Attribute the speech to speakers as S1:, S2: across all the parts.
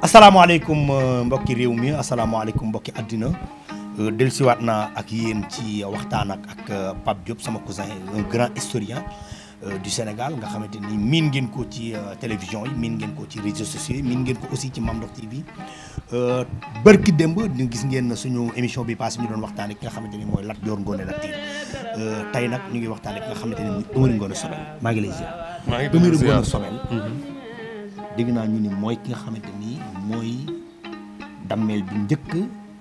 S1: asalaamaaleykum mbokki réew mi asalaamaaleykum mbokki àddina dellusiwaat naa ak yéen ci waxtaan ak Pape Diop sama cousin un grand historien du Sénégal nga xamante ni miin ngeen ko ci télévision yi miin ngeen ko ci réseaux sociaux yi miin ngeen ko aussi ci Mame Ndokh TV bërki démb ñu gis ngeen suñu émission bi passé ñu doon waxtaan ak ki nga xamante ni mooy Lat Dior Ngoné Latyr tey nag ñu ngi waxtaan ak ki nga xamante ni mooy Amary Ngoné Sobel maa ngi lay ziar.
S2: maa ngi
S1: Amary Ngoné Sobel dégg naa ñu ni mooy ki nga xamante ni mooy dammeel bi njëkk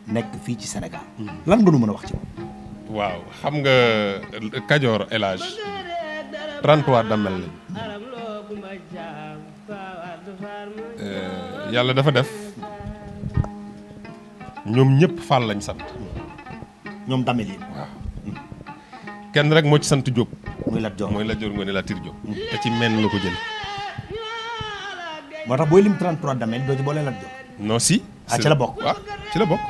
S1: nekk fii ci Sénégal. lan nga nu mën a wax ci moom.
S2: waaw xam nga Kajoor El Hadj 33 dammel lañ yàlla dafa def ñoom ñëpp Fall lañ sant.
S1: ñoom dammel yi.
S2: waaw kenn rek moo ci sant Diop.
S1: muy Lat Dior
S2: Ngoné Latyr Diop. te ci menn la ko jël.
S1: moo tax booy lim 33 dammel doo ci boole Lat Dior.
S2: non si.
S1: ci la bokk
S2: waaw ci la bokk.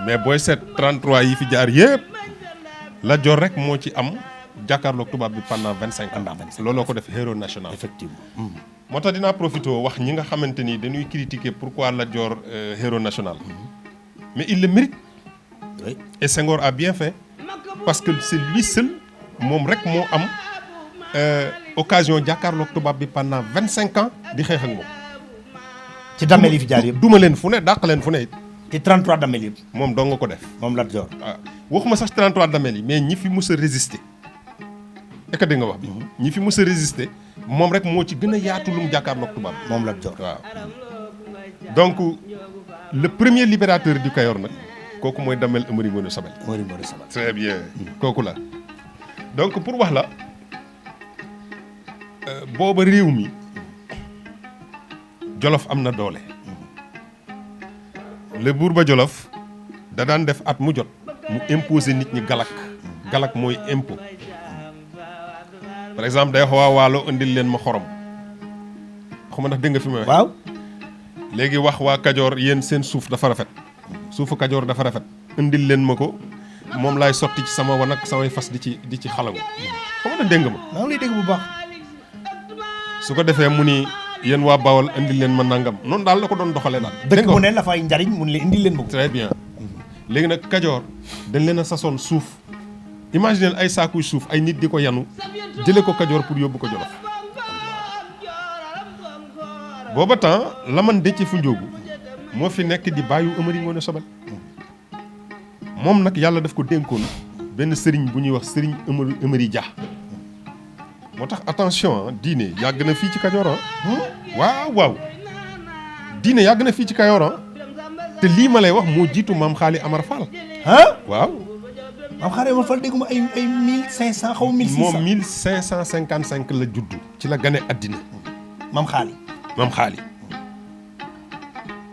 S2: mais booy seet 33 yi fi jaar yëpp Lat Dior rek moo ci am jàkkaarloog tubaab bi pendant 25 ans. looloo ko def héros national.
S1: effectivement.
S2: moo tax dinaa profité wax ñi nga xamante ni dañuy critiquer pourquoi Lat Dior héros national. mais il le mérite.
S1: oui.
S2: et Senghor a bien fait parce que c'est lui seul moom rek moo am occasion jàkkaarloog tubaab bi pendant 25 ans di xeex ak moom.
S1: ci dammel yi fi jaar yëpp.
S2: duma leen fu ne dàq leen fu ne it.
S1: ci 33 dammel yëpp.
S2: moom dong nga ko def.
S1: moom Lat Dior.
S2: waaw waxuma sax 33 dammel yi mais ñi fi mus a résister. est-ce que dégg nga wax bi. ñi fi mus a résister moom rek moo ci gën a yaatu lu mu jàkkaarloog tubaab bi.
S1: moom Lat Dior.
S2: waaw donc le premier libérateur du Kayor nag kooku mooy dammel Amary Ngoné Sobel.
S1: Amary Ngoné Sobel.
S2: très bien kooku la donc pour wax la booba réew mi Jolof am na doole. le buur ba Jolof da daan def at mu jot mu imposer nit ñi galak galak mooy impôt par exemple day wax waa Waalo indil leen ma xorom xam nga ndax dégg nga fi may wax.
S1: waaw.
S2: léegi wax waa Kajoor yéen seen suuf dafa rafet suufu Kajoor dafa rafet indil leen ma ko moom laay sotti ci sama wan ak samay fas di ci xalangu xam nga dégg nga ma.
S1: maa ngi lay dégg bu baax.
S2: su ko defee mu ni yéen waa Bawol indil leen ma nangam noonu daal la ko doon doxalee daal.
S1: dëkk bu ne la fay njariñ mun leen indil leen ma ko.
S2: très bien léegi nag Kajoor dañ leen a sasoon suuf imaginez ay saakuy suuf ay nit di ko yanu jëlee ko Kajoor pour yóbbu ko Jolof booba temps Laman Déthié fu Njóogu moo fi nekk di bàyyu Amary Ngoné Sobel moom nag yàlla daf ko dénkoon benn sëriñ bu ñuy wax sëriñ Amary Dia moo tax attention diine yàgg na fii ci Kajoor waaw waaw diine yàgg na fii ci Kajoor te lii ma lay wax moo jiitu maam Xaali Amar Fall. waaw.
S1: maam Xaali Amar Fall dégguma ay 1500 xaw ma 1600.
S2: moom 1555 la juddu ci la gane àddina.
S1: maam Xaali.
S2: maam Xaali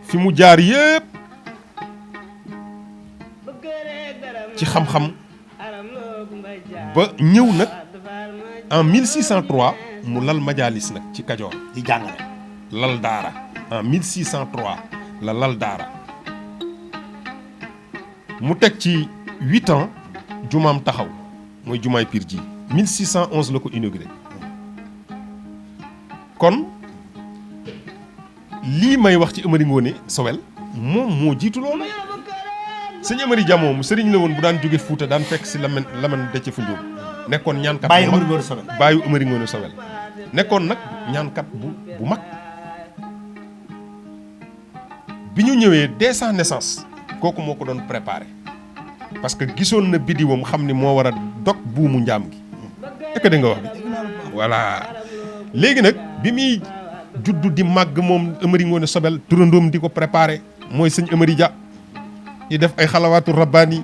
S2: fi mu jaar yëpp ci xam-xam ba ñëw nag en 1603 mu lal majaalis nag ci Kajoor.
S1: di jàngale.
S2: lal daara en 1603 la lal daara mu teg ci 8 ans jumaam taxaw mooy jumaay Pire ji 1611 la ko inauguré kon lii may wax ci Amary Ngoné Sobel moom moo jiitu loolu sëñ Amary Dia moom sëriñ la woon bu daan jóge Fuuta daan fekk si Laman Déthié fu Njóogu nekkoon ñaankat
S1: bàyyi Amary Ngoné Sobel.
S2: bàyyi Amary Ngoné Sobel nekkoon nag ñaankat bu mag bi ñu ñëwee dès sa naissance kooku moo ko doon préparé parce que gisoon na bidiwam xam ni moo war a dog buumu njaam gi est-ce que da nga wax bi voilà léegi nag bi muy juddu di màgg moom Amary Ngoné Sobel turandoom di ko préparé mooy sëñ Amary Dia di def ay xalawaatu rabbaani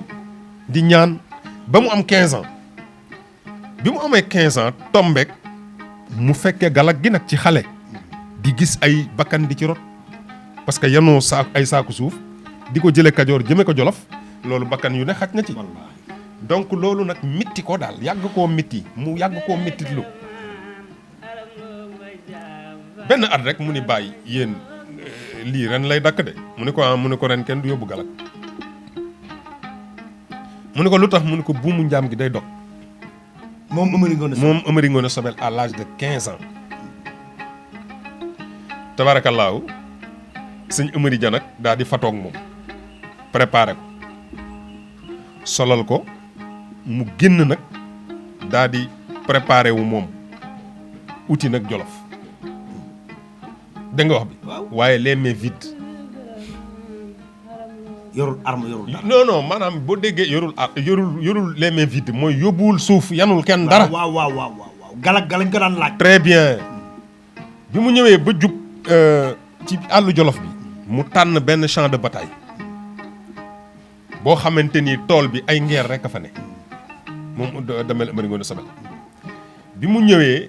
S2: di ñaan ba mu am 15 ans bi mu amee 15 ans tombeek mu fekkee galak gi nag ci xale di gis ay bakkan di ci rot parce que yanoo ay saaku suuf di ko jële Kajoor jëme ko Jolof loolu bakkan yu ne xaj na ci donc loolu nag mitti ko daal yàgg koo mitti mu yàgg koo mittitlu benn at rek mu ni bàyyi yéen lii ren lay dakk de mu ni ko ren kenn du yóbbu galak mu ni ko lu tax mu ni ko buumu njaam gi day dog
S1: moom Amary Ngoné Sobel.
S2: moom Amary Ngoné Sobel à l'âge de 15 ans tabarakallaahu sëñ Amari Ja nag daal di fatoog moom préparé ko solal ko mu génn nag daal di préparé wu moom uti nag Jolof dégg nga wax bi. waaye les mains vides.
S1: yorul arme yorul dara.
S2: non maanaam boo déggee yorul les mains vides mooy yóbbuwul suuf yanul kenn dara.
S1: waaw galak galañ ko daan laaj.
S2: très bien bi mu ñëwee ba jub ci àllu Jolof bi mu tànn benn champ de bataille boo xamante ni tool bi ay ngeer rek a fa ne moom Damel Amari Ngoone Sobel bi mu ñëwee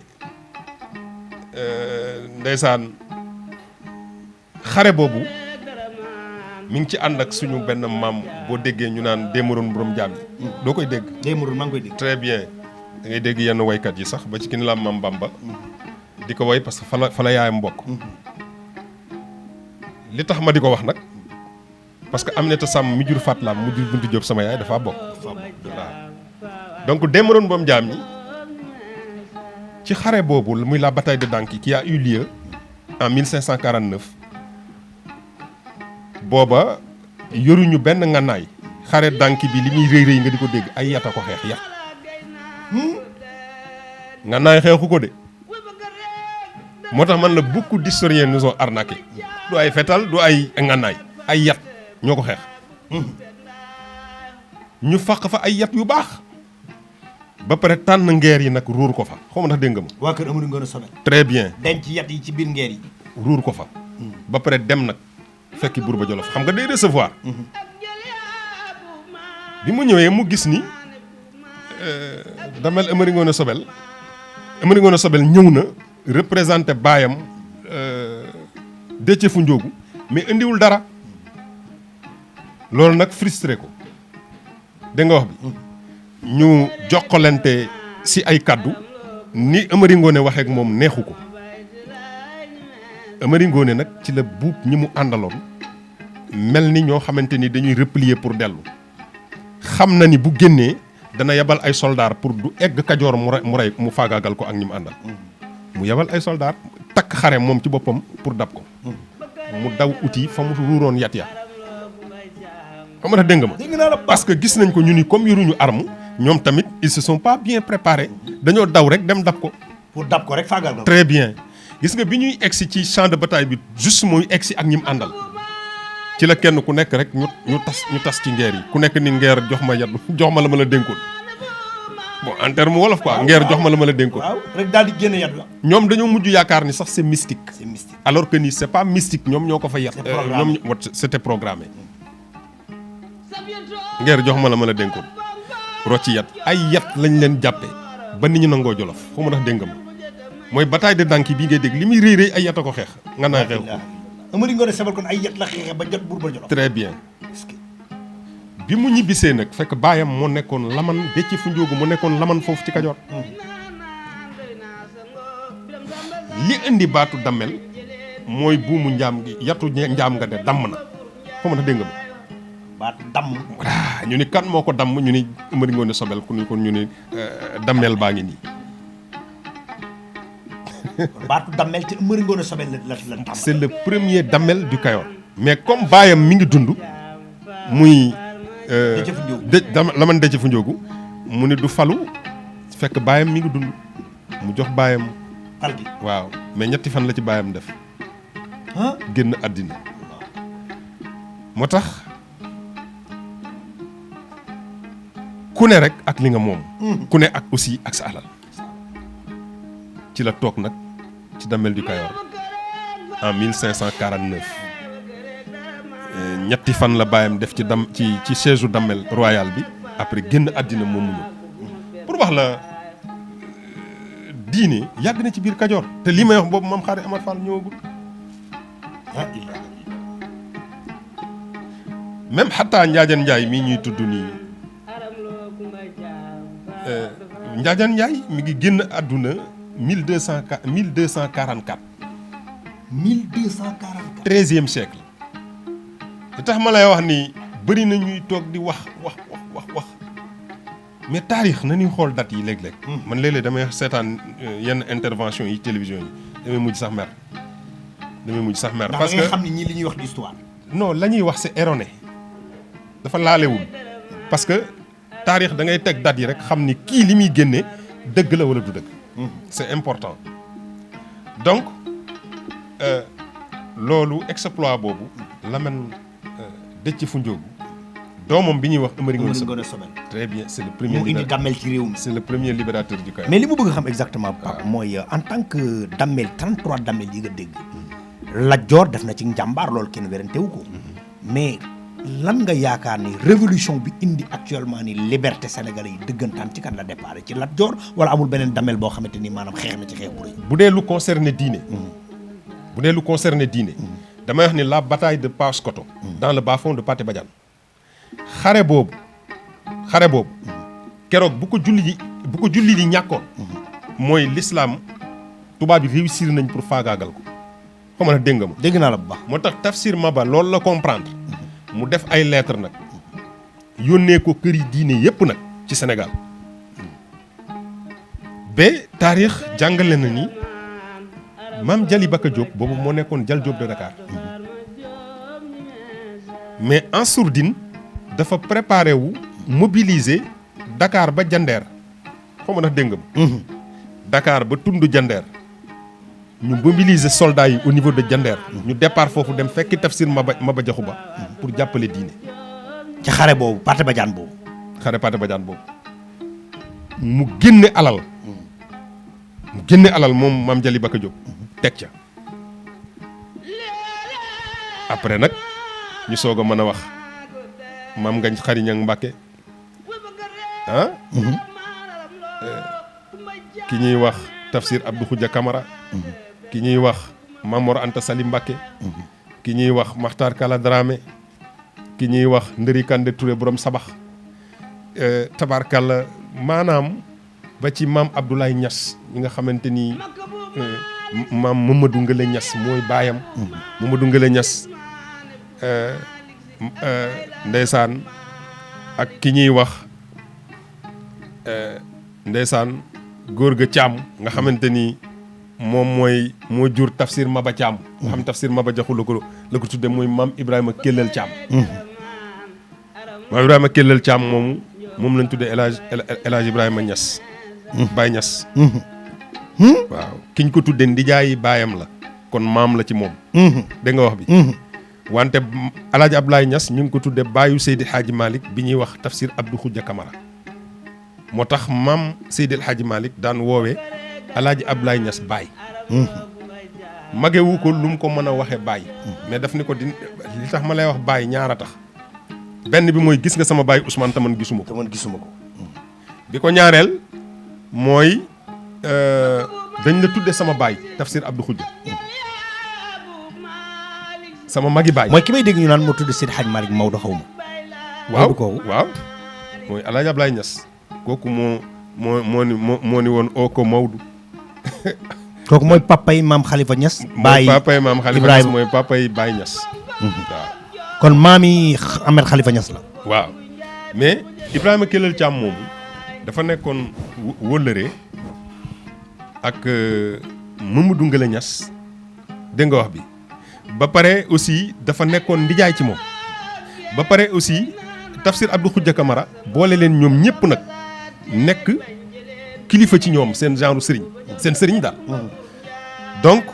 S2: ndeysaan xare boobu mi ngi ci ànd ak suñu benn maam boo déggee ñu naan déemaroon borom jaam yi doo koy dégg.
S1: déemaroon maa ngi koy dégg.
S2: très bien da ngay dégg yenn waykat yi sax ba ci kin la maam Bamba di ko way parce que fa la yaayam mbokk li tax ma di ko wax nag parce que Aminata Samb mi jur Fatlam mu jur Buntu Diop sama yaay dafa bokk. waaw donc déemaroon borom jaam yi ci xare boobu muy la bataille de Danki qui a eu lieu en 1549 booba yoruñu benn ngànnaay xare Danki bi li muy rëy nga di ko dégg ay yat a ko xeex yat ngànnaay xeexu ko de moo tax man la beaucoup d'historiens nous ont arnaqué du ay fetal du ay ngànnaay ay yat ñoo ko xeex ñu faq fa ay yat yu baax ba pare tànn ngeer yi nag ruur ko fa xaw ma ndax dégg nga ma.
S1: waa kër Amari Ngoone Sobel.
S2: très bien
S1: denc yat yi ci biir ngeer yi.
S2: ruur ko fa. ba pare dem nag fekki buur ba Jolof xam nga day recevoir. bi mu ñëwee mu gis ni Damel Amari Ngoone Sobel ñëw na représenté baayam Déthié Fu Ndiogou mais indiwul dara loolu nag frustré ko dégg nga wax bi. ñu jokkalante si ay kaddu ni Amari Ngoone waxee ak moom neexu ko Amari Ngoone nag ci la buub ñi mu àndaloon mel ni ñoo xamante ni dañuy replier pour dellu xam na ni bu génnee dana yebal ay soldats pour du egg Kajoor mu rey mu faagaagal ko ak ñi mu àndal mu yebal ay soldats takk xare moom ci boppam pour dab ko mu daw uti fa mu ruuroon yat ya xam nga dégg nga ma parce que gis nañ ko ñu ni comme yoruñu arme ñoom tamit ils se sont pas bien préparés dañoo daw rek dem dab ko.
S1: pour dab ko rek faagal ko.
S2: très bien gis nga bi ñuy egsi ci champ de bataille bi juste mooy egsi ak ñi mu àndal ci la kenn ku nekk rek ñu tas ci ngeer yi ku nekk ni ngeer jox ma yat jox ma la ma la dénkoon bon en terme wolof quoi ngeer jox ma la ma la dénkoon.
S1: waaw rek daal di génne yat la.
S2: ñoom dañoo mujj yaakaar ni sax c'est mystique.
S1: c'est mystique
S2: alors que ni c'est pas mystique ñoom ñoo ko fa yat.
S1: programmé
S2: ñoom c'était programmé. ngeer jox ma la ma la dénkoon. rocci yat ay yat lañ leen jàppe ba nit ñu nangoo Jolof xaw ma ndax dégg nga ma mooy bataille de Danki bii ngay dégg li muy rëy ay yat a ko xeex nga naa xeex ko.
S1: Amari Ngoone Sobel kon ay yat la xeexee ba jot buur ba Jolof.
S2: très bien bi mu ñibbisee nag fekk baayam moo nekkoon laman Déthié Fu Ndiogou moo nekkoon laman foofu ci Kajoor. li indi baatu Damel mooy buumu njaam gi yatu njaam nga de damm na xaw ma ndax dégg nga ma.
S1: baatu damm.
S2: voilà ñu ni kan moo ko damm ñu ni Amari Ngoone Sobel ku ni kon ñu ni Damel baa ngi nii.
S1: baatu Damel ci Amari Ngoone Sobel la damm.
S2: c'est le premier Damel du Kayor. mais comme baayam mi ngi dund muy.
S1: Déthié Fu Ndiogou
S2: laman Déthié Fu Ndiogou mu ni du falu fekk baayam mi ngi dund mu jox baayam.
S1: fal gi
S2: waaw mais ñetti fan la ci baayam def. génn àddina moo tax. ku ne rek ak li nga moom. ku ne ak aussi ak sa alal. ci la toog nag ci Damel du Kayor en 1549 ñetti fan la baayam def ci siège u Damel royal bi après génn àddina moom mu ñëw pour wax la diine yàgg na ci biir Kajoor te li may wax boobu Mame Khary Amar Fall ñëwagul. même xataa Njaajaan Njaay mii ñuy tudd nii. Njaajaan Njaay mi ngi génn àdduna 1244.
S1: 1244.
S2: 13e siècle. li tax ma lay wax ni bëri na ñuy toog di wax mais taarix na ñuy xool date yi léeg-léeg. man léeg-léeg damay seetaan yenn intervention yi télévision yi damay mujj sax mer damay mujj sax mer.
S1: ndax
S2: parce
S1: da nga
S2: que
S1: xam ni ñii li ñuy wax du histoire.
S2: non la ñuy wax c'est erroné dafa laalewul parce que taarix da ngay teg date yi rek xam ni kii li muy génne dëgg la wala du dëgg. c'est important donc loolu exploit boobu Lamine Déthié Foundiougu doomam bi ñuy wax Amari Ngoone Sobel. très bien c'est le premier.
S1: moo indi Damel ci réew mi.
S2: c'est le premier libérateur du Kayoor.
S1: mais li mu bëgg a xam exactement Pape mooy en tant que Damel 33 Damel yi nga dégg. Lat Joor def na ci njàmbaar loolu kenn werantewu ko. mais lan nga yaakaar ni révolution bi indi actuellement ni liberté sénégalais yi dëggantaan ci kan la départ ci Lat Joor wala amul beneen Damel boo xamante ni maanaam xeex na ci xeex bu rëy.
S2: bu dee lu concerné diine. bu dee lu concerné diine. damay wax ni la bataille de Paoskoto. dans le bas-fond de Pathé Badiane. xare boobu keroog bu ko julli yi ñàkkoon. mooy l'islam tubaab yi réussir nañ pour faagaagal ko. xam nga dégg nga ma.
S1: dégg naa la bu baax.
S2: moo tax Tafsir Maba loolu la comprendre. mu def ay lettres nag. yónnee ko kër yi diine yépp nag ci Sénégal. ba taarix jàngale na ni maam Jali Baka Diop boobu moo nekkoon Jal Diop de Dakar. mais en sourdine dafa préparé wu mobiliser Dakar ba Jandeer xam nga ndax dégg nga ma. Dakar ba tund Jandeer. ñu mobiliser soldats yi au niveau de Jandeer. ñu départ foofu dem fekki Tafsir Maba Jaxu Ba pour jàppale diine.
S1: ci xare boobu Pathé Badiane boobu.
S2: xare Pathé Badiane boobu. mu génne alal moom maam Jali Baka Diop. teg ca. après nag ñu soog a mën a wax maam Ngañ Xariñang Mbàkke ah. ki ñuy wax Tafsir Abdou Khoudia Camara. ki ñuy wax Mamor Anta Sali Mbàkke. ki ñuy wax Makhtar Kala Dramé. ki ñuy wax Ndëri Kande Touré borom sabax. tabarkalla maanaam ba ci maam Abdoulaye Niass ñi nga xamante ni maam Mamadou Ngale Niass mooy baayam. Mamadou Ngale Niass ndeysaan ak ki ñuy wax ndeysaan góor ga Thiam nga xamante ni moom moo jur Tafsir Maba Thiam. nga xam Tafsir Maba Jaxu la ko tudde mooy maam Ibrahima Kellel Thiam. maam Ibrahima Kellel Thiam moom lañ tuddee El Hadj Ibrahima Niass. Baye Niass. waaw ki ñu ko tuddee ndijaayi baayam la kon maam la ci moom. dégg nga wax bi. wante El Hadj Abdoulaye Niass ñu ngi ko tuddee baayu Seydi Hadji Malick bi ñuy wax Tafsir Abdou Khoudia Camara. moo tax maam Seydi Hadji Malick daan woowee El Hadj Abdoulaye Niass baay. magewu ko lu mu ko mën a waxee baay. mais daf ni ko li tax ma lay wax baay ñaara tax. benn bi mooy gis nga sama baay Ousmane taman gisuma ko. bi ko ñaareel mooy dañ la tudde sama baay Tafsir Abdou Khoudia. sama magi baay.
S1: mooy ki may dégg ñu naan moo tudd Seydi Hadji Malick Maodo xaw ma.
S2: waaw mooy El Hadj Abdoulaye Niass kooku moo ni woon oo ko Maodo.
S1: kooku mooy papay maam Khalifa Niass.
S2: mooy papay maam Khalifa Niass mooy papay Baye Niass. waaw.
S1: kon maami Ahmed Khalifa Niass la.
S2: waaw mais Ibrahima Kellel Thiam moomu dafa nekkoon wóllëre ak Mamadou Ngale Niass dégg nga wax bi. ba pare aussi dafa nekkoon ndijaay ci moom. ba pare aussi Tafsir Abdou Khoudia Camara boole leen ñoom ñëpp nag nekk kilifa ci ñoom seen genre sëriñ seen sëriñ daal. donc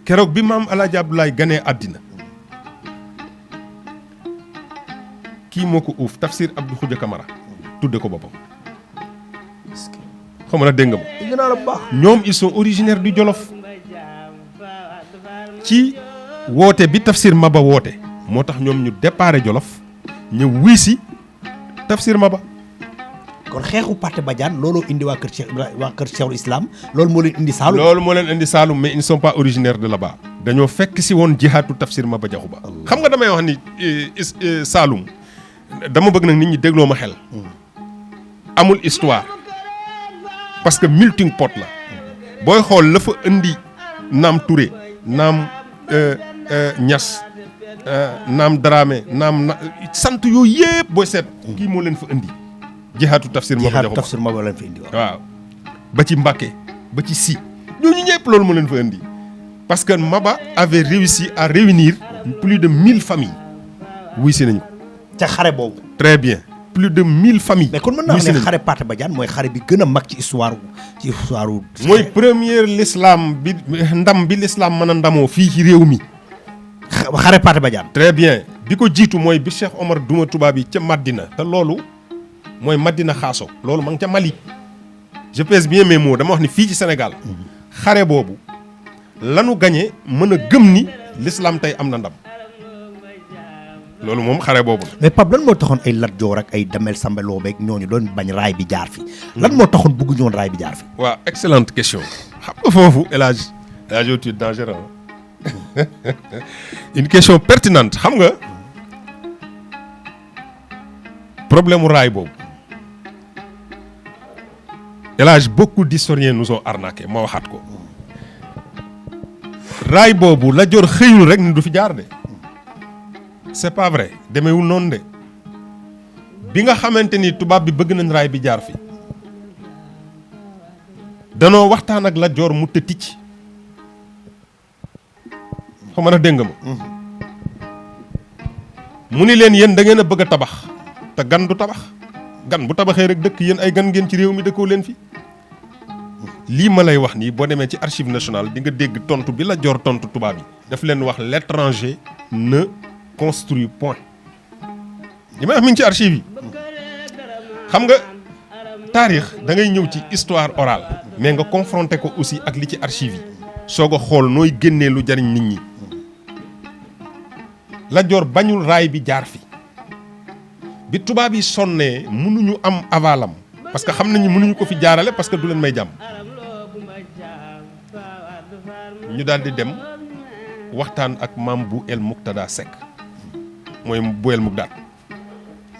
S2: keroog bi maam El Hadj Abdoulaye ganee àddina. kii moo ko uuf Tafsir Abdou Khoudia Camara tudde ko boppam. xam nga dégg nga ma.
S1: dégg naa la bu baax.
S2: ñoom ils sont originaires du Jolof. ci woote bi Tafsir Maba woote. moo tax ñoom ñu déparé Jolof ñëw wuy si Tafsir Maba.
S1: kon xeexu Pathé Badiane looloo indi waa kër Cheikhul Islam loolu moo leen indi Saloum.
S2: loolu moo leen indi Saloum mais ils ne sont pas originaires de là-bas. dañoo fekk si woon jihaatu Tafsir Maba Jaxu Ba. xam nga damay wax ni Saloum dama bëgg nag nit ñi dégloo ma xel. amul histoire parce que melting pot la. booy xool la fa indi naam Touré naam Niass naam Dramé naam sant yooyu yëpp booy seet. kii moo leen fa indi. jihaatu Tafsir Maba Jaxu Ba
S1: Tafsir Maba leen fa indi
S2: waaw ba ci Mbàkke ba ci si ñooñu ñëpp loolu moo leen fa indi parce que Maba avait réussi à réunir plus de 1000 familles wuy si nañu.
S1: ca xare boobu.
S2: très bien plus de 1000 familles.
S1: mais kon mën naa
S2: wuy si
S1: ne
S2: nañu.
S1: xare Pathé Badiane mooy xare bi gën a mag ci histoire
S2: mooy première l'islam bi ndam bi l'islam mën a ndamoo fii ci réew mi.
S1: xare Pathé Badiane.
S2: très bien bi ko jiitu mooy bi Cheikh Omar duma tubaab yi ca Madina te loolu mooy Madina Xaaso loolu ma ngi ca Mali. je pèse bien mes mots dama wax ni fii ci Sénégal xare boobu lanu gañe mën a gëm ni l'islam tey am na ndam loolu moom xare boobu la.
S1: mais Pape lan moo taxoon ay Lat Joor ak ay Damel Samba Lobé ak ñooñu doon bañ raay bi jaar fi lan moo taxoon bëgguñu woon raay bi jaar fi.
S2: waaw excellente question xam nga foofu El Hadj tu es dangereux une question pertinente xam nga problème mu raay boobu El Hadj beaucoup d'historiens nous ont arnaqué ma waxaat ko raay boobu Lat Joor xëyul rek ni du fi jaar de c'est pas vrai demeewul noonu de bi nga xamante ni tubaab bi bëgg nañ raay bi jaar fi danoo waxtaan ak Lat Joor mu të ticc xam nga dégg nga ma mu ni leen yéen da ngeen a bëgg a tabax te gan du tabax gan bu tabaxee rek dëkk yéen ay gan ngeen ci réew mi dëkkoo leen fi lii ma lay wax nii boo demee ci archive nationale di nga dégg tontu bi Lat Joor tontu tubaab yi daf leen wax l'étranger ne construit point li may wax mi ngi ci archive yi xam nga taarix da ngay ñëw ci histoire orale mais nga confronté ko aussi ak li ci archive yi soog a xool nooy génnee lu jariñ nit ñi Lat Joor bañul raay bi jaar fi bi tubaab yi sonnee mënuñu am avalam parce que xam nañu mënuñu ko fi jaarale parce que du leen may jàmm ñu daal di dem waxtaan ak maam bu El Muktada Seck mooy bu El Mukdad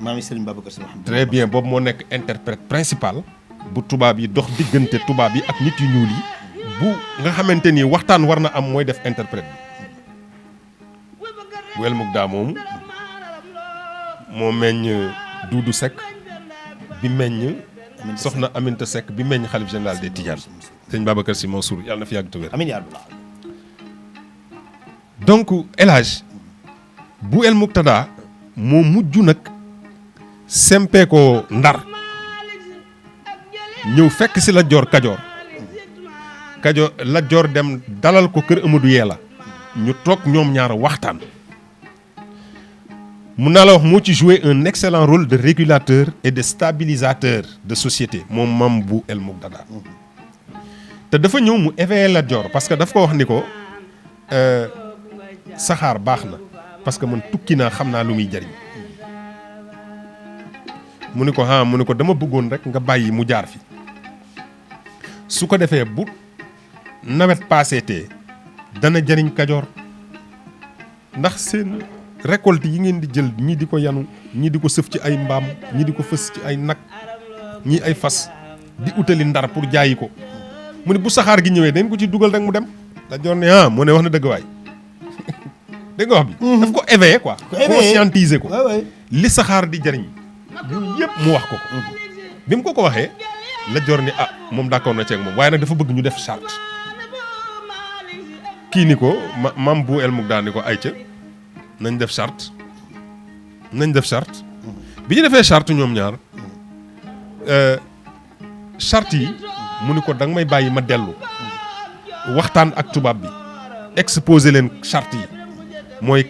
S1: maam Serigne Babacar Sy Mouhamed.
S2: très bien boobu moo nekk interprète principal bu tubaab yi dox diggante tubaab yi ak nit yu ñuul yi bu nga xamante ni waxtaan war na am mooy def interprète bi bu El Mukdad moomu moo meññ Doudou Seck bi meññ soxna Aminta Seck bi meññ xalif général des Tidianes sëñ Babacar Sy Mansour yàlla na fi yàgg te wér.
S1: amiin yaa rabbal aalamiin.
S2: donc El Hadj bu El Muktada moo mujj nag sempee ko Ndar ñëw fekk si Lat Joor Kajoor Lat Joor dem dalal ko kër Amadou Yeela ñu toog ñoom ñaar waxtaan mun naa la wax moo ci jouer un excellent rôle de régulateur et de stabilisateur de société moom maam bu El Muktada te dafa ñëw mu éveiller Lat Joor parce que daf ko wax ni ko saxaar baax na parce que man tukki naa xam naa lu muy jariñ mu ni ko dama bëggoon rek nga bàyyi mu jaar fi su ko defee bu nawet passé tee dana jariñ Kajoor ndax seen récolte yi ngeen di jël ñii di ko yanu ñii di ko sëf ci ay mbaam ñii di ko fës ci ay nag ñii ay fas di utali Ndar pour jaayi ko mu ne bu saxaar gi ñëwee dañ ko ci dugal rek mu dem Lat Joor ne mu ne wax na dëgg waay dégg nga wax bi daf ko éveiller quoi conscientiser ko li saxaar di jariñ yooyu yëpp mu wax ko bi mu ko waxee Lat Joor ni moom d'accord na ceeg moom waaye nag dafa bëgg ñu def charte kii ni ko maam bu El Mukdad ni ko ayca nañ def charte bi ñu defee charte ñoom ñaar charte yi mu ni ko da nga may bàyyi ma dellu waxtaan ak tubaab bi exposer leen charte yi mooy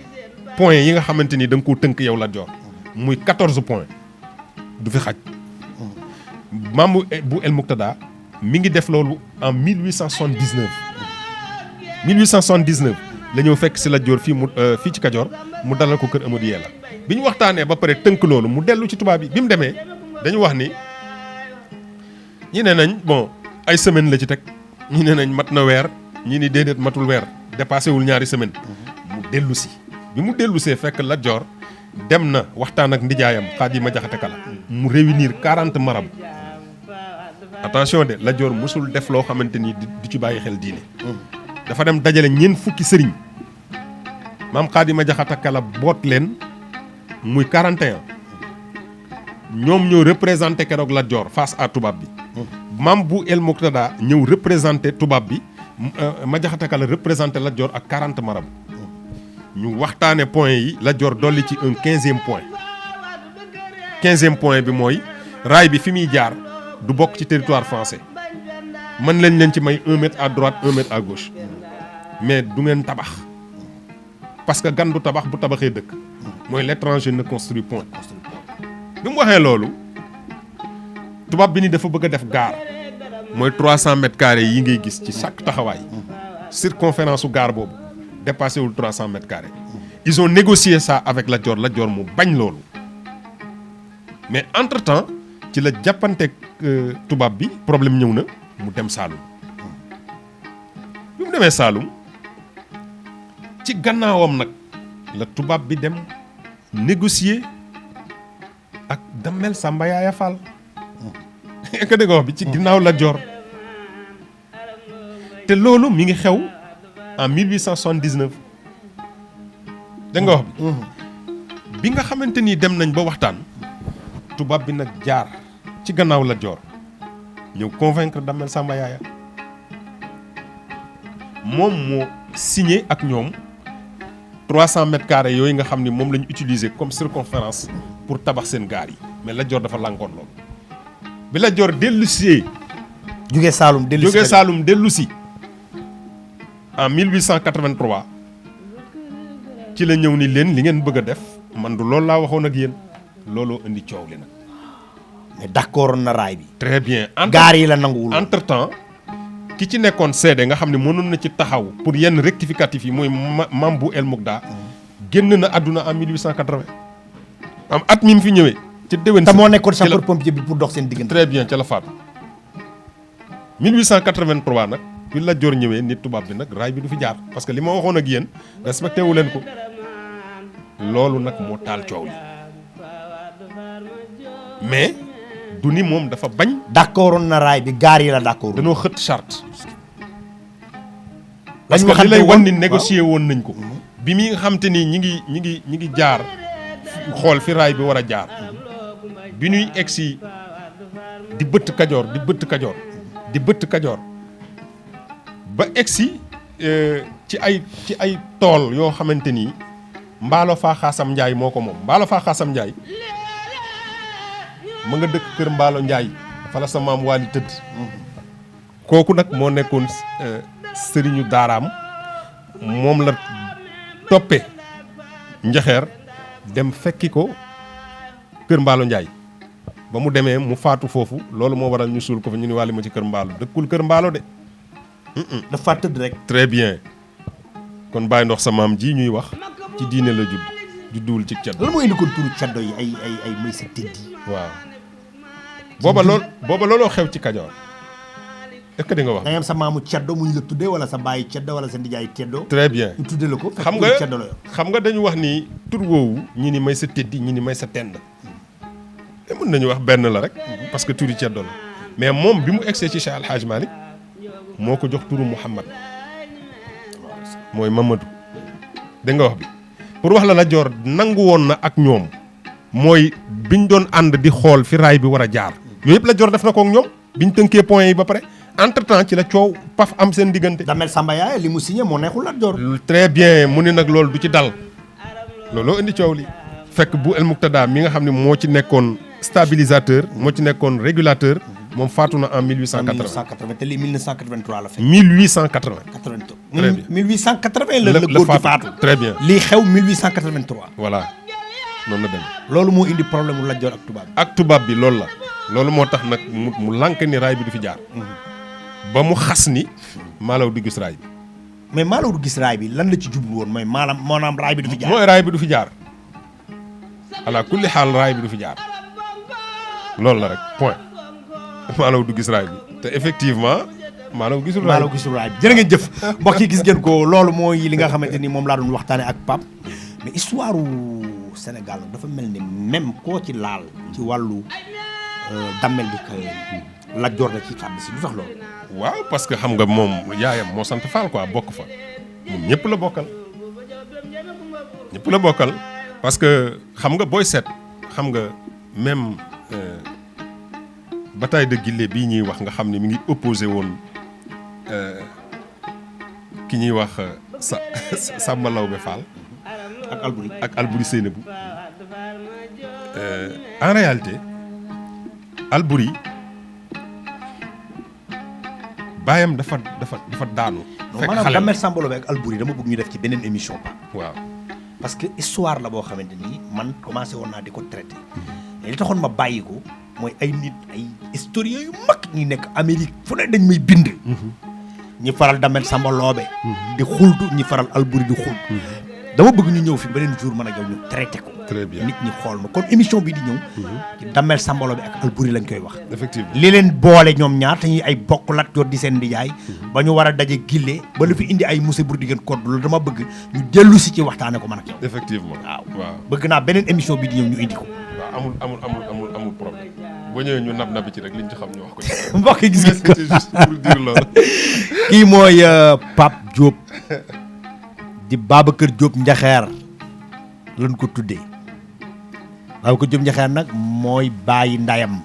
S2: points yi nga xamante ni da nga koo tënk yow Lat Joor muy 14 points du fi xaj maam bu El Muktada mi ngi def loolu en 1879 la ñëw fekk si Lat Joor fii ci Kajoor mu dalal ko kër Amadou Yeela bi ñu waxtaanee ba pare tënk loolu mu dellu ci tubaab bi mu demee dañu wax ni ñi ne nañ bon ay semaine la ci teg ñi ne nañ mat na weer ñi ni déedéet matul weer dépassé wul ñaari semaine mu dellu si bi mu dellu see fekk Lat Joor dem na waxtaan ak ndijaayam Xaadima Jaxate Kala mu réunir 40 marab attention de Lat Joor mosul def loo xamante ni du ci bàyyi xel diine dafa dem dajale ñeent fukki sëriñ maam Xaadima Jaxate Kala boot leen muy 41 ñoom ñoo représenté keroog Lat Joor face à tubaab bi maam bu El Muktada ñëw représenté tubaab bi Madiakhata Ka la représenté Lat Dior ak 40 marabout ñu waxtaane point yi Lat Dior dolli ci un 15e point 15e point bi mooy raay bi fi muy jaar du bokk ci territoire français mën lañ leen ci may 1 mètre à droite 1 mètre à gauche mais du ngeen tabax parce que gan du tabax bu tabaxee dëkk mooy l'étranger ne construit point bi mu waxee loolu tubaab bi ni dafa bëgg a def gaar mooy 300 mètres carrés yi ngay gis ci chaque taxawaay circonférence su gaar boobu dépassé wul 300 mètres carrés ils ont négocié ça avec Lat Dior mu bañ loolu mais entre temps ci la jàppanteeg tubaab bi problème ñëw na mu dem Saalum bi mu demee Saalum ci gannaawam nag la tubaab bi dem négocier ak Damel Samba Yaaya Fall ka dégg wax bi ci ginnaaw Lat Dior te loolu mi ngi xew en 1879 dégg nga wax bi nga xamante ni dem nañ ba waxtaan tubaab bi nag jaar ci gannaaw Lat Dior ñëw convaincre Damel Samba Yaaya moom moo signé ak ñoom 300 mètres carrés yooyu nga xam ni moom la ñu utiliser comme circonférence pour tabax seen gaar yi mais Lat Dior dafa lànkoon loolu bi Lat Dior dellusee
S1: jugee Saalum
S2: dellu si en 1883 ci la ñëw ni leen li ngeen bëgg a def man du loolu laa waxoon ak yéen looloo indi coow li nag.
S1: mais d'accord na raay bi.
S2: très bien
S1: gaar yi la nanguwul.
S2: entre temps ki ci nekkoon seede nga xam ne mënoon na ci taxaw pour yenn rectificatif yi mooy Mam bu El Moukda génn na àdduna en 1880 am at mi mu fi ñëwee. ci déwén
S1: te moo nekkoon sapeur pompier bi pour dox seen diggante.
S2: très bien ca la faatu 1883 nag bi Lat Dior ñëwee nit tubaab bi nag raay bi du fi jaar parce que li ma waxoon ak yéen respecté wu leen ko loolu nag moo taal coow li mais du ni moom dafa bañ.
S1: d'accord na raay bi gaar yi la d'accord.
S2: dañoo xët charte. parce que li lay wan ni négocier woon nañ ko. bi mi nga xam te ni ñi ngi jaar xool fi raay bi war a jaar. bi ñuy egsi di bëtt kajoor ba egsi ci ay tool yoo xamante ni mbaalo faa xaasam njaay moo ko moom mbaalo faa xaasam njaay ma nga dëkk kër mbaalo njaay fa la sa maam Waali tëdd kooku nag moo nekkoon sëriñu daaraam moom la toppe njaxeer dem fekki ko kër mbaalo njaay ba mu demee mu faatu foofu loolu moo waral ñu suul ko fa ñu ni wàlli ma ci kër mbaalo dëkkul kër mbaalo de
S1: dafa tëdd rek.
S2: très bien kon bàyyi ndox sa maam ji ñuy wax ci diine la judduwul ci ceddo.
S1: lan moo indi ko turu ceddo yi ay may sa tëddi.
S2: waaw booba looloo xew ci Kajoor est-ce que di nga wax.
S1: da ngay am sa maamu ceddo mu ñu la tuddee wala sa baayu ceddo wala sa ndijaay ceddo.
S2: très bien
S1: ñu tuddee la ko.
S2: xam nga dañu wax ni tur woowu ñi ni may sa tëddi ñi ni may sa tend. te mën nañu wax benn la rek. parce que turi ceddo la mais moom bi mu egsee ci Cheikh Al Hadj Malick moo ko jox turu Mouhamad mooy Mamadou dégg nga wax bi pour wax la Lat Dior nangu woon na ak ñoom mooy biñ doon ànd di xool fi raay bi war a jaar yooyu yëpp Lat Dior def na ko ak ñoom biñ tënkee points yi ba pare entre temps ci la coow paf am seen diggante.
S1: Damel Samba Yaaya li mu signé moo neexul Lat Dior.
S2: très bien mu ne nag loolu du ci dal looloo indi coow li fekk bu El Mouktada mi nga xam ne moo ci nekkoon stabilisateur moo ci nekkoon régulateur. moom faatu na en 1880
S1: te lii 1983 la fekk.
S2: 1880.
S1: 1880 la góor gi faatu.
S2: très bien
S1: lii xew 1883.
S2: voilà noonu la dem.
S1: loolu moo indi problème mu Lat Dior ak tubaab bi.
S2: ak tubaab bi loolu la. loolu moo tax nag mu lànk ni raay bi du fi jaar. ba mu xas ni maalaw du gis raay bi.
S1: mais maalaw du gis raay bi lan la ci jublu woon mooy maanaam raay bi du fi jaar.
S2: mooy raay bi du fi jaar. ala kulli xaal raay bi du fi jaar loolu la rek point. maalaw du gis raay bi te effectivement maalaw gisul raay bi
S1: jërë ngeen jëf mbokk yi gis ngeen ko loolu mooy li nga xamante ni moom laa doon waxtaane ak Pape mais histoire Sénégal dafa mel ni même koo ci laal ci wàllu dammel di ka Lat Dior da ci kàdd si lu tax loolu.
S2: waaw parce que xam nga moom yaayam moo sant Fall quoi bokk fa moom ñëpp la bokkal parce que xam nga booy seet xam nga même bataille de Guilé bii ñuy wax nga xam ne mi ngi opposé woon ki ñuy wax Samba Lawbe Fall ak Alboury Seynabou en réalité Alboury baayam dafa daanu. fekk
S1: maanaam
S2: xale
S1: Damel Samba Lawbe ak Alboury dama bëgg ñu def ci beneen émission ba.
S2: waaw
S1: parce que histoire la boo xamante ni man commencé woon naa di ko traité. mais li taxoon ma bàyyi ko mooy ay nit ay historiens yu mag ñi nekk Amérique fu ne dañ may bind. ñi faral Damel Samba Lawbe di xultu ñi faral Alboury di xultu. dama bëgg ñu ñëw fi beneen jour man ak yow ñu traité ko.
S2: très bien
S1: nit ñi xool ma kon émission bi di ñëw. ci Damel Samba Lawbe ak Alboury lañ koy wax.
S2: effectivement
S1: li leen boole ñoom ñaar te ñuy ay bokk Lat Joor di seen ndijaay ba ñu war a daje gille ba lu fi indi ay monsieur Bour diggéen code loolu dama bëgg ñu dellu si ci waxtaane ko man ak yow.
S2: effectivement
S1: waaw bëgg naa beneen émission bi di ñëw ñu indi ko.
S2: waaw amul problème boo ñëwee ñu nab ci rek liñ ci xam ñu wax ko ci.
S1: mbokk yi gis nga ko
S2: c'était juste pour dire loolu.
S1: kii mooy Pape Diop di Babacar Diop Njaxeer lañ ko tuddee Babacar Diop Njaxeer nag mooy bàyyi ndayam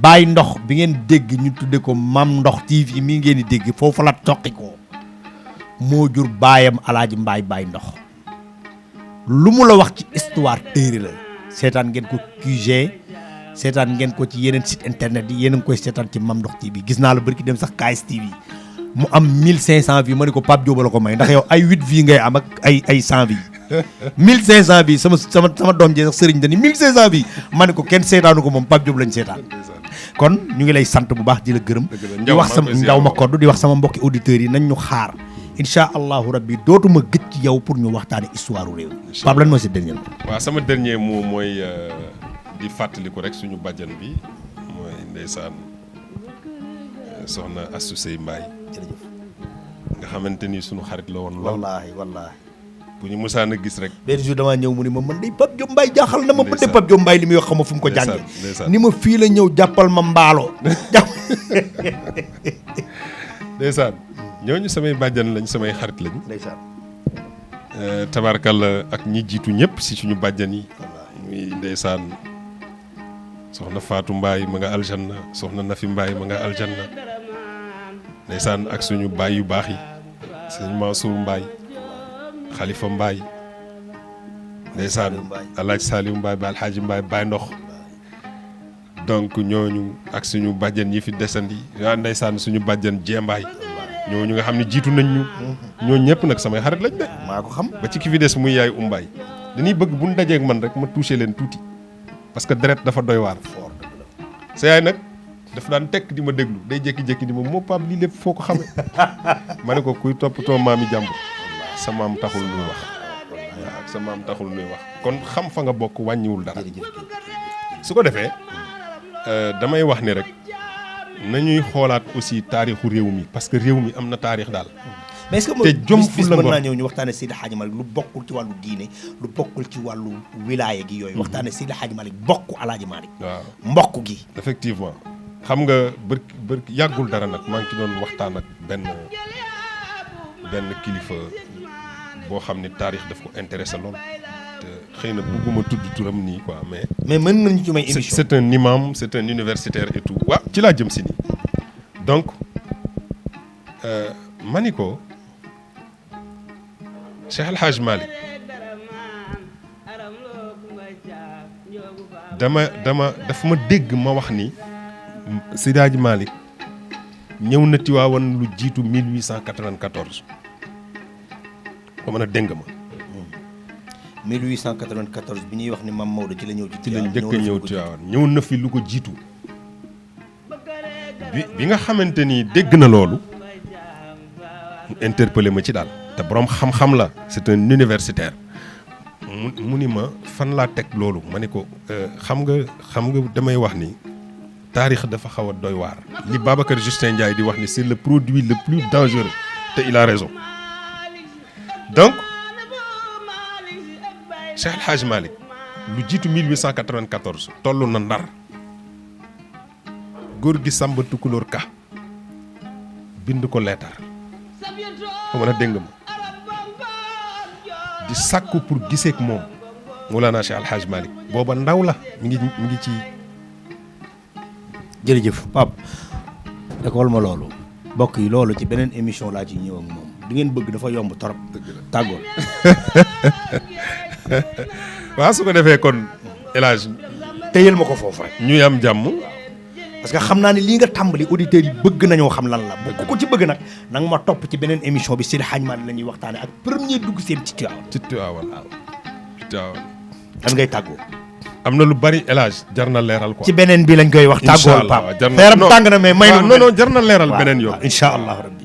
S1: bàyyi ndox bi ngeen dégg ñu tudde ko Mam Ndox TV mii ngeen di dégg foofu la toqi ko moo jur baayam Alaaji Mbaay bàyyi ndox lu mu la wax ci histoire téere la seetaan ngeen ko QG seetaan ngeen ko ci yeneen site internet yi yéen a ngi koy seetaan ci Mam Ndox TV gis naa la bari ki dem sax KS TV mu am 1500 vues ma ne ko Pape Diop la ko may ndax yow ay 8 vues ngay am ak ay 100 vues 1500 vues sama doom ji sax sëriñ dani 1500 vues ma ne ko kenn seetaanu ko moom Pape Diop lañ seetaan kon ñu ngi lay sant bu baax di la gërëm di wax sama ndaw ma koddu di wax sama mbokki auditeurs yi nañ ñu xaar incha allahu rabbi dootuma gëj ci yow pour ñu waxtaane histoire u réew Pape lan mooy sa dernier mot
S2: waaw sama dernier mot mooy di fàttaliku rek suñu bàjjan bi mooy ndeysaan soxna Astou Sey Mbaye
S1: jërëjëf
S2: nga xamante ni suñu xarit la woon lool
S1: wallaahi
S2: bu ñu musaan a gis rek
S1: benn jour damaa ñëw mu ni ma man day Pape Diop Mbaye jaaxal na ma ba de Pape Diop Mbaye li muy wax xam ma fu mu ko jàngee ni ma fii la ñëw jàppal ma mbaalo
S2: ndeysaan ñooñu samay bàjjan lañ samay xarit lañ
S1: ndeysaan
S2: tabarkalla ak ñi jiitu ñëpp si suñu bàjjan yi muy ndeysaan soxna Fatou Mbaye ma nga aljanna soxna Nafi Mbaye ma nga aljanna ndeysaan ak suñu baay yu baax yi sëñ Mansour Mbaye Khalifa Mbaye ndeysaan Alaaji Saliou Mbaye ba Alxaaji Mbaye Baye Ndox donc ñooñu ak suñu bàjjan yi fi desandi yaa ndeysaan suñu bàjjan Jéembaay ñooñu nga xam ne jiitu nañ ñu ñooñu ñëpp nag samay xarit lañ de
S1: maa ko xam
S2: ba ci ki fi des muy yaay Umbaay dañuy bëgg bu ñu dajeeg man rek ma touché leen tuuti parce que deret dafa doy waar sa yaay nag daf daan tekk di ma déglu day jékki-jékki di ma moo Pape lii lépp foo ko xamee ma ne ko kuy toppatoo maami jàmbur sa maam taxul nuy wax waaw sa maam taxul nuy wax kon xam fa nga bokk wàññiwul dara su ko defee damay wax ni rek nañuy xoolaat aussi taarixu réew mi parce que réew mi am na taarix daal
S1: mais est-ce que
S2: te jom fu la
S1: mën naa ñëw ñu waxtaane Seydi Hadji Malick lu bokkul ci wàllu diine lu bokkul ci wàllu wilaaya gi yooyu waxtaane Seydi Hadji Malick bokk Alaaji Malick
S2: waaw
S1: mbokk gi
S2: effectivement xam nga bër yàggul dara nag maa ngi ci doon waxtaan ak benn kilifa boo xam ne taarix daf ko intéressé lool te xëy na bëgguma tudd turam nii quoi mais
S1: mën nañu ci may émission
S2: c'est un imam c'est un universitaire et tout waaw ci laa jëm si nii donc ma ni ko Cheikh El Hadj Malick daf ma dégg ma wax ni Seydi Hadji Malick ñëw na Tiwaawan lu jiitu 1894 ko mën a dégg ma
S1: 1894 bi ñuy wax ni Mame Maodo ci la ñëw
S2: ci la njëkk a ñëw Tiwaawan ñëw na fi lu ko jiitu bi nga xamante ni dégg na loolu mu interpellé ma ci daal te boroom xam-xam la c'est un universitaire mu ni ma fan laa teg loolu ma ne ko xam nga damay wax ni taarix dafa xaw a doy waar li Babacar Justin Ndiaye di wax ni c'est le produit le plus dangereux te il a raison donc Cheikh El Hadj Malick lu jiitu 1894 toll na Ndar góor gi Samba Tukulóor Ka bind ko leetar xam nga dégg nga ma di sàkku pour giseek moom Mawlana Cheikh El Hadj Malick booba ndaw la mi ngi ci
S1: jërëjëf Pape école ma loolu mbokk yi loolu ci beneen émission laa ci ñëw ak moom di ngeen bëgg dafa yomb torop tàggoon
S2: waaw su ko defee kon El Hadj
S1: téyel ma ko foofu rek
S2: ñuy am jàmm
S1: parce que xam naa ne lii nga tàmbali auditeurs yi bëgg nañoo xam lan la bu ko ci bëgg nag nanga ma topp ci beneen émission bi Seydi Hadji Malick la ñuy waxtaane ak premier dugg seen ci Tivaouane
S2: ci Tivaouane waaw ci Tivaouane
S1: lan ngay tàggoo
S2: am na lu bari El Hadj jar na leeral quoi
S1: ci beneen bi lañ koy wax tàggool Pape feeram tàng na mais may
S2: non jar na leeral beneen yoon
S1: incha allah rabbi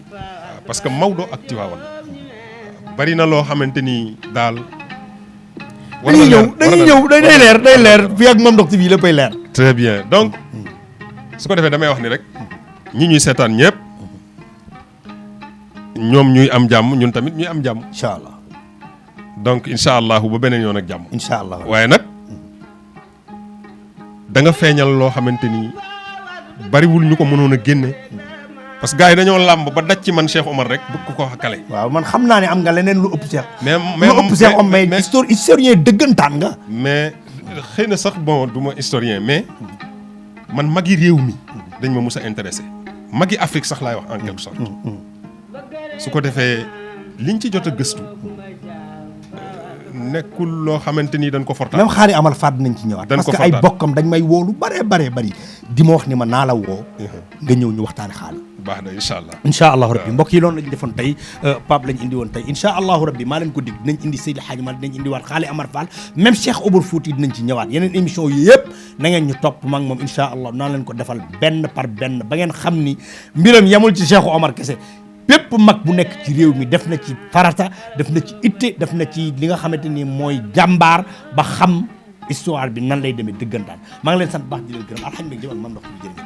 S2: parce que Maodo ak Tivaouane bari na loo xamante ni daal
S1: dañuy ñëw day leer fii ak Mame Ndokh TV léppay leer
S2: très bien donc su ko defee damay wax ni rek ñi ñuy seetaan ñëpp ñoom ñuy am jàmm ñun tamit ñuy am jàmm
S1: incha allah
S2: donc incha allahu ba beneen yoon ak jàmm
S1: incha allah
S2: waaye nag da nga feeñal loo xamante ni bariwul ñu ko mënoon a génne parce que gars yi dañoo làmb ba daj ci man Cheikh Omar rek bëgg ko xakale
S1: waaw man xam naa ne am nga leneen lu ëpp Cheikh
S2: mais
S1: lu ëpp Cheikh Omar mais historien dëggantaan nga
S2: mais xëy na sax bon du ma historien mais man magi réew mi dañ ma mus a intéressé magi Afrique sax laay wax en quelque sorte su ko defee liñ ci jot a gëstu nekkul loo xamante ni dañ ko fortaat
S1: même xaari amal faat nañ ci ñëwaat parce que ay bokkam dañ may woo lu bari di ma wax ni ma naa la woo nga ñëw ñu waxtaane xaali
S2: baax na incha allah
S1: incha allahu rabbi mbokk yi loolu lañ defoon tey Pape lañ indi woon tey incha allahu rabbi maa leen ko dig dinañ indi Seydi Hadji Malick dinañ indi waat xaali Amar Fall même Cheikh Omar Fouti dinañ ci ñëwaat yeneen émission yi yëpp na ngeen ñu topp ma ak moom incha allah naa leen ko defal benn par benn ba ngeen xam ni mbiram yamul ci Cheikh Omar kese bépp mag bu nekk ci réew mi def na ci farata def na ci itte def na ci li nga xamante ni mooy jàmbaar ba xam histoire bi nan lay demee dëggantaan maa ngi leen sant baax di leen gërëm alhamdulilah ak Mame Ndokh bi jërëjëf